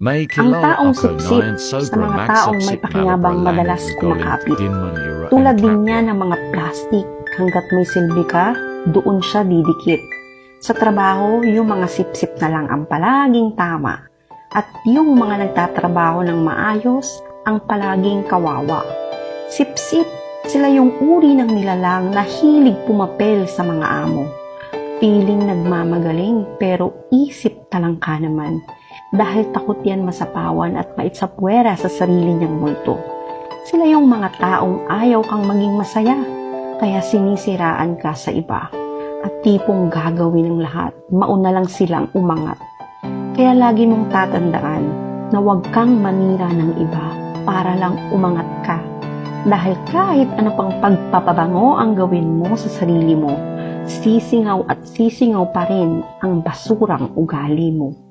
Ang Ang taong sipsip sa mga taong may pakinabang madalas kumakapit. Tulad din niya ng mga plastik, hanggat may silbi ka, doon siya didikit. Sa trabaho, yung mga sipsip na lang ang palaging tama. At yung mga nagtatrabaho ng maayos, ang palaging kawawa. Sipsip, sila yung uri ng nilalang na hilig pumapel sa mga amo. Piling nagmamagaling pero isip talangka naman. Dahil takot yan masapawan at maitsapwera sa sarili niyang multo. Sila yung mga taong ayaw kang maging masaya, kaya sinisiraan ka sa iba. At tipong gagawin ng lahat, mauna lang silang umangat. Kaya lagi mong tatandaan na huwag kang manira ng iba para lang umangat ka. Dahil kahit ano pang pagpapabango ang gawin mo sa sarili mo, sisingaw at sisingaw pa rin ang basurang ugali mo.